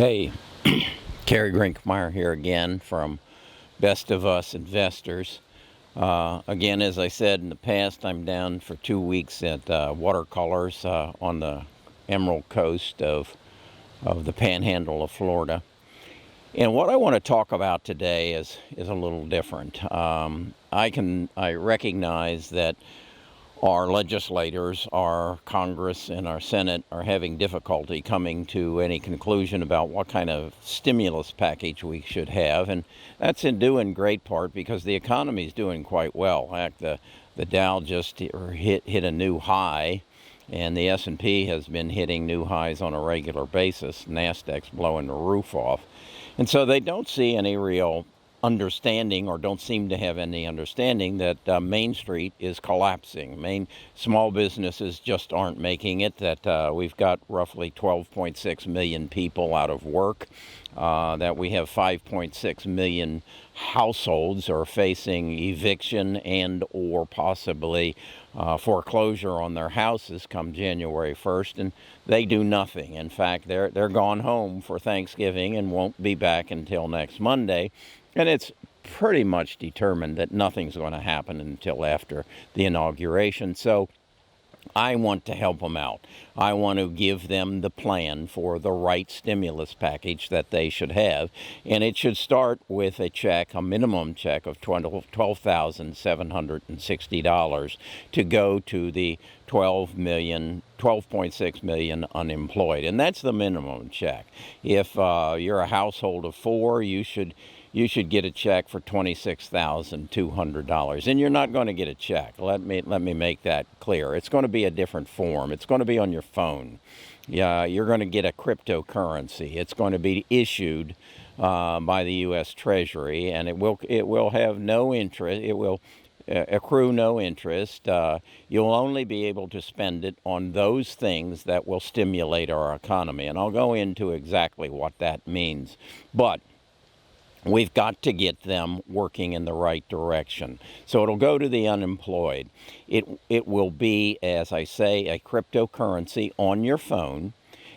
Hey, Kerry Grinkmeyer here again from Best of Us Investors. Again, as I said in the past, I'm down for 2 weeks at watercolors on the Emerald Coast of the Panhandle of Florida. And what I want to talk about today is a little different. I recognize that our legislators, our Congress and our Senate are having difficulty coming to any conclusion about what kind of stimulus package we should have. And that's in due in great part because the economy is doing quite well. In fact, the Dow just hit a new high, and the S&P has been hitting new highs on a regular basis. NASDAQ's blowing the roof off. And so they don't see any real understanding, or don't seem to have any understanding, that Main Street is collapsing. Small businesses just aren't making it, that we've got roughly 12.6 million people out of work, that we have 5.6 million households are facing eviction and or possibly foreclosure on their houses come January 1st, and they do nothing. In fact, they're gone home for Thanksgiving and won't be back until next Monday. And it's pretty much determined that nothing's going to happen until after the inauguration. So I want to help them out. I want to give them the plan for the right stimulus package that they should have. And it should start with a check, a minimum check of $12,760 to go to the 12.6 million unemployed. And that's the minimum check. If you're a household of four, you should get a check for $26,200, and you're not going to get a check. Let me make that clear. It's going to be a different form. It's going to be on your phone. Yeah, you're going to get a cryptocurrency. It's going to be issued by the US Treasury, and it will have no interest. It will accrue no interest. You'll only be able to spend it on those things that will stimulate our economy, and I'll go into exactly what that means. But we've got to get them working in the right direction. So it'll go to the unemployed. It will be, as I say, a cryptocurrency on your phone,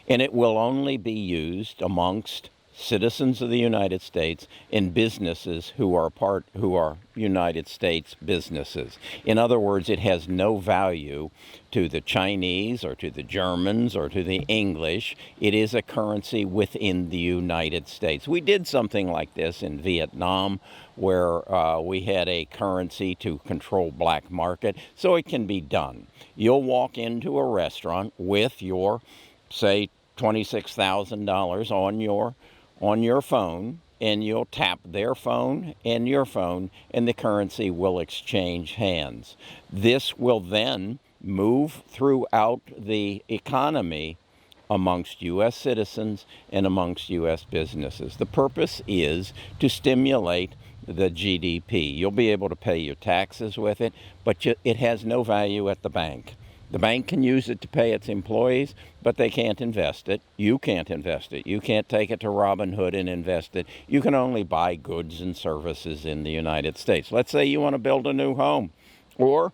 and it will only be used amongst citizens of the United States and businesses who are United States businesses. In other words, it has no value to the Chinese or to the Germans or to the English. It is a currency within the United States. We did something like this in Vietnam, where we had a currency to control black market, so it can be done. You'll walk into a restaurant with your, say, $26,000 on your phone, and you'll tap their phone and your phone, and the currency will exchange hands. This will then move throughout the economy amongst U.S. citizens and amongst U.S. businesses. The purpose is to stimulate the GDP. You'll be able to pay your taxes with it, but it has no value at the bank. The bank can use it to pay its employees, but they can't invest it. You can't invest it. You can't take it to Robinhood and invest it. You can only buy goods and services in the United States. Let's say you want to build a new home, or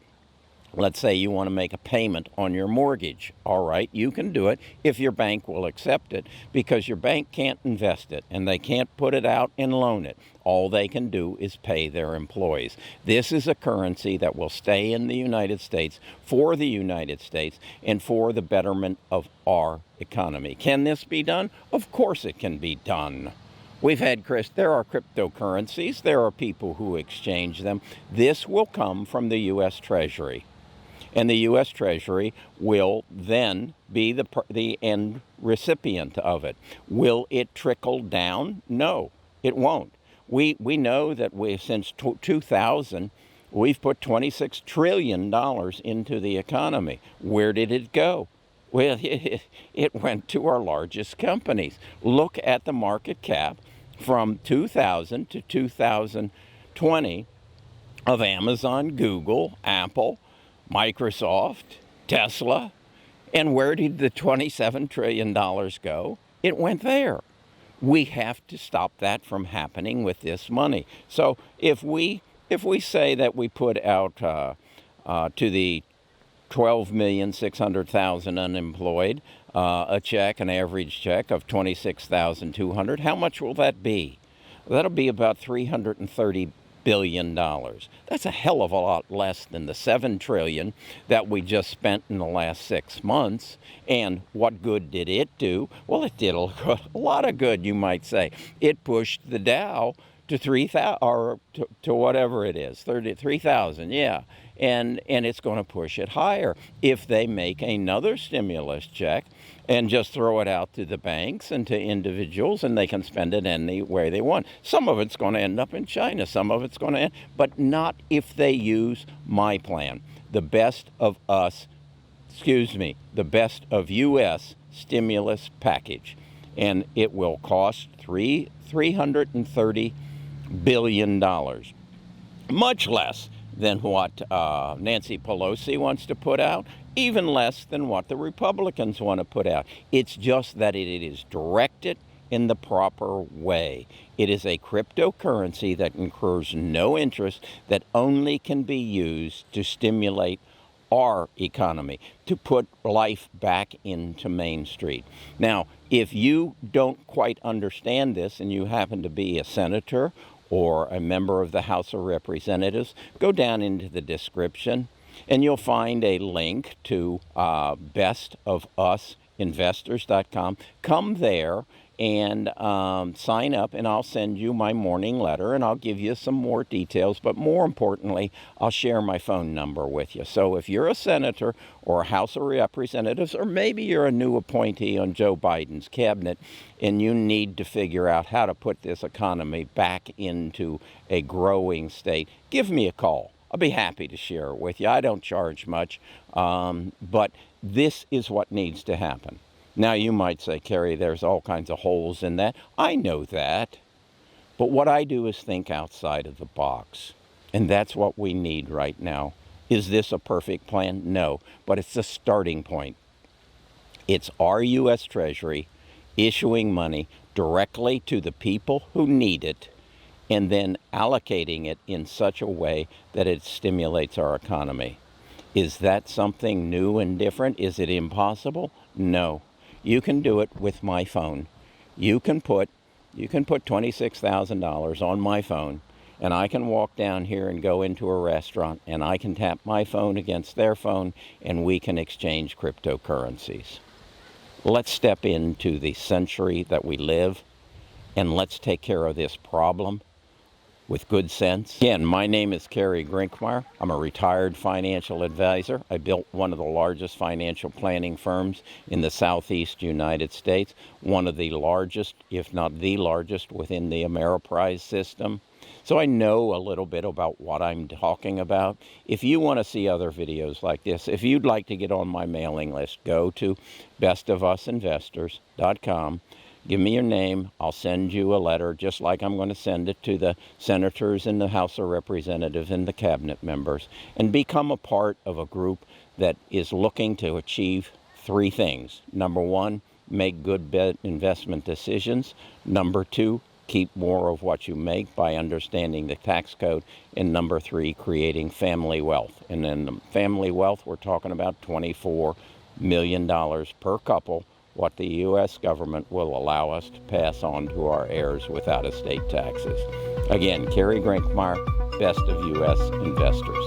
let's say you want to make a payment on your mortgage. All right, you can do it if your bank will accept it, because your bank can't invest it and they can't put it out and loan it. All they can do is pay their employees. This is a currency that will stay in the United States for the United States and for the betterment of our economy. Can this be done? Of course it can be done. There are cryptocurrencies. There are people who exchange them. This will come from the U.S. Treasury. And the U.S. Treasury will then be the end recipient of it. Will it trickle down? No, it won't. We know that since 2000, we've put $26 trillion into the economy. Where did it go? Well, it went to our largest companies. Look at the market cap from 2000 to 2020 of Amazon, Google, Apple, Microsoft, Tesla. And where did the $27 trillion go? It went there. We have to stop that from happening with this money. So if we say that we put out to the 12,600,000 unemployed, an average check of 26,200. How much will that be? That'll be about $330 billion. That's a hell of a lot less than the $7 trillion that we just spent in the last 6 months. And what good did it do? Well, it did a lot of good, you might say. It pushed the Dow to 3,000, or to whatever it is, 33,000, yeah. And it's going to push it higher if they make another stimulus check and just throw it out to the banks and to individuals, and they can spend it any way they want. Some of it's going to end up in China, some of it's going to end, but not if they use my plan. The best of U.S. stimulus package. And it will cost $330 billion. Much less than what Nancy Pelosi wants to put out, even less than what the Republicans want to put out. It's just that it is directed in the proper way. It is a cryptocurrency that incurs no interest, that only can be used to stimulate our economy, to put life back into Main Street. Now, if you don't quite understand this and you happen to be a senator or a member of the House of Representatives, go down into the description and you'll find a link to bestofusinvestors.com. Come there and sign up, and I'll send you my morning letter, and I'll give you some more details. But more importantly, I'll share my phone number with you. So if you're a senator or a House of Representatives, or maybe you're a new appointee on Joe Biden's cabinet, and you need to figure out how to put this economy back into a growing state, give me a call. I'll be happy to share it with you. I don't charge much, but this is what needs to happen. Now, you might say, Kerry, there's all kinds of holes in that. I know that. But what I do is think outside of the box. And that's what we need right now. Is this a perfect plan? No. But it's a starting point. It's our U.S. Treasury issuing money directly to the people who need it, and then allocating it in such a way that it stimulates our economy. Is that something new and different? Is it impossible? No. You can do it with my phone. You can put $26,000 on my phone, and I can walk down here and go into a restaurant, and I can tap my phone against their phone, and we can exchange cryptocurrencies. Let's step into the century that we live, and let's take care of this problem with good sense. Again, my name is Kerry Grinkmeyer. I'm a retired financial advisor. I built one of the largest financial planning firms in the Southeast United States, one of the largest, if not the largest, within the Ameriprise system. So I know a little bit about what I'm talking about. If you want to see other videos like this, if you'd like to get on my mailing list, go to bestofusinvestors.com. Give me your name. I'll send you a letter, just like I'm going to send it to the senators in the House of Representatives and the cabinet members, and become a part of a group that is looking to achieve 3 things. Number 1, make good investment decisions. Number 2, keep more of what you make by understanding the tax code. And number 3, creating family wealth. And in the family wealth, we're talking about $24 million per couple, what the U.S. government will allow us to pass on to our heirs without estate taxes. Again, Kerry Grinkmeyer, Best of U.S. Investors.